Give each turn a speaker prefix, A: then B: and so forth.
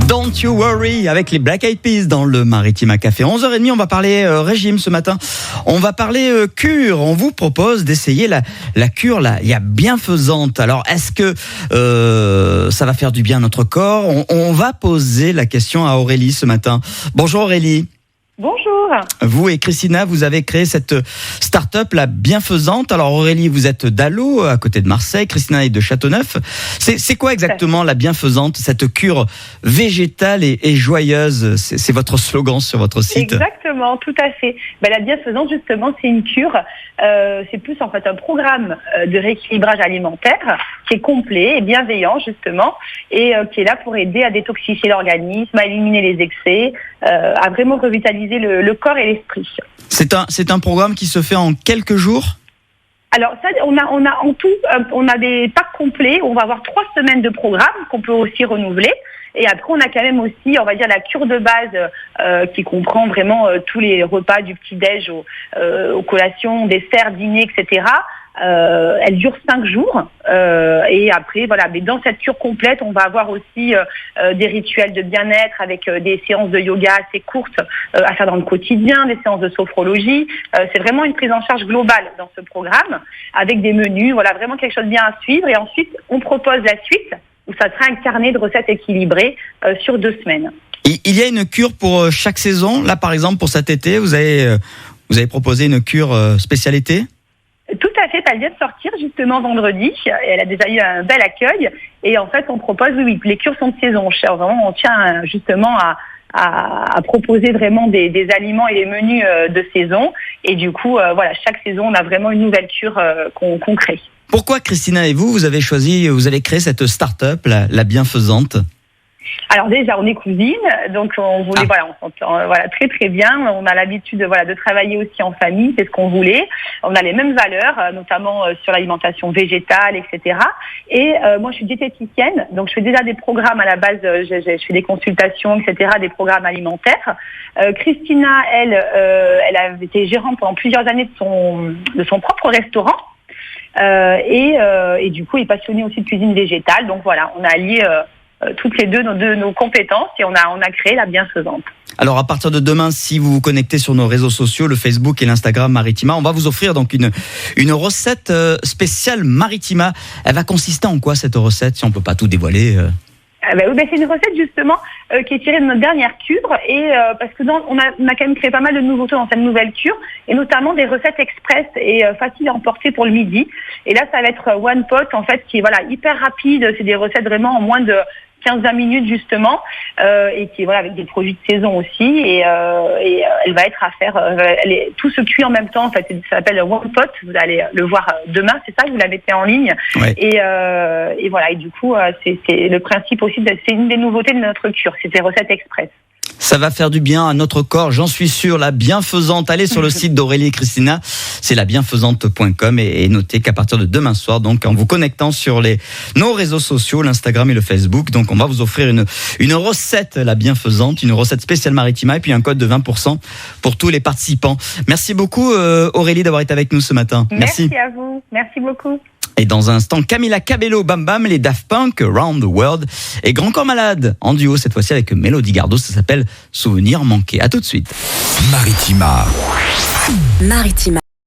A: Don't You Worry avec les Black Eyed Peas dans le Maritima Café. 11h30, on va parler régime ce matin. On va parler cure. On vous propose d'essayer la cure, la bienfaisante. Alors, est-ce que ça va faire du bien à notre corps ? On va poser la question à Aurélie ce matin. Bonjour Aurélie.
B: Bonjour.
A: Vous et Christina, vous avez créé cette start-up, la bienfaisante. Alors Aurélie, vous êtes d'Allo, à côté de Marseille. Christina est de Châteauneuf. C'est quoi exactement la bienfaisante, cette cure végétale et joyeuse ? C'est votre slogan sur votre site.
B: Exactement, tout à fait. La bienfaisante, justement, c'est une cure. C'est plus en fait un programme de rééquilibrage alimentaire qui est complet et bienveillant, justement, et qui est là pour aider à détoxifier l'organisme, à éliminer les excès, à vraiment revitaliser le corps et l'esprit.
A: C'est un programme qui se fait en quelques jours ?
B: Alors ça, on a en tout, on a des packs complets. On va avoir 3 semaines de programme qu'on peut aussi renouveler. Et après, on a quand même aussi, on va dire, la cure de base qui comprend vraiment tous les repas du petit-déj aux collations, desserts, dîners, etc. Elle dure 5 jours. Et après, voilà. Mais dans cette cure complète, on va avoir aussi des rituels de bien-être avec des séances de yoga assez courtes à faire dans le quotidien, des séances de sophrologie. C'est vraiment une prise en charge globale dans ce programme avec des menus. Voilà, vraiment quelque chose de bien à suivre. Et ensuite, on propose la suite où ça sera un carnet de recettes équilibrées sur 2 semaines.
A: Il y a une cure pour chaque saison. Là, par exemple, pour cet été, vous avez proposé une cure spéciale été ?
B: Tout à fait, elle vient de sortir justement vendredi. Elle a déjà eu un bel accueil. Et en fait, on propose, oui, les cures sont de saison. Vraiment, on tient justement à proposer vraiment des aliments et des menus de saison. Et du coup, voilà, chaque saison, on a vraiment une nouvelle cure qu'on crée. Pourquoi,
A: Christina et vous avez créé cette start-up, la bienfaisante ?
B: Alors déjà, on est cousines, donc on voulait, on s'entend très très bien. On a l'habitude de travailler aussi en famille, c'est ce qu'on voulait. On a les mêmes valeurs, notamment sur l'alimentation végétale, etc. Et moi, je suis diététicienne, donc je fais déjà des programmes à la base. Je fais des consultations, etc., des programmes alimentaires. Christina, elle a été gérante pendant plusieurs années de son propre restaurant. Et du coup, elle est passionnée aussi de cuisine végétale. Donc voilà, on a allié toutes les deux nos compétences et on a créé la bienfaisante.
A: Alors à partir de demain, si vous vous connectez sur nos réseaux sociaux, le Facebook et l'Instagram Maritima, on va vous offrir donc une recette spéciale Maritima. Elle va consister en quoi cette recette, si on peut pas tout dévoiler
B: c'est une recette justement qui est tirée de notre dernière cure et parce que on a quand même créé pas mal de nouveautés dans cette nouvelle cure et notamment des recettes express et faciles à emporter pour le midi. Et là, ça va être One Pot en fait qui est hyper rapide. C'est des recettes vraiment en moins de 15-20 minutes justement et qui est avec des produits de saison aussi et elle va être à faire tout se cuit en même temps en fait, ça s'appelle One Pot, vous allez le voir demain, c'est ça, vous la mettez en ligne. Ouais. Et voilà, et du coup c'est le principe aussi, c'est une des nouveautés de notre cure, c'est des recettes express.
A: Ça va faire du bien à notre corps, j'en suis sûr. La bienfaisante, allez sur le site d'Aurélie et Christina, c'est labienfaisante.com et notez qu'à partir de demain soir, donc en vous connectant sur nos réseaux sociaux, l'Instagram et le Facebook, donc on va vous offrir une recette, la bienfaisante, une recette spéciale Maritima et puis un code de 20% pour tous les participants. Merci beaucoup Aurélie d'avoir été avec nous ce matin.
B: Merci à vous, merci beaucoup.
A: Et dans un instant, Camila Cabello, Bam Bam, les Daft Punk, Around the World et Grand Corps Malade, en duo cette fois-ci avec Mélodie Gardot, ça s'appelle Souvenir manqué. À tout de suite.
C: Maritima.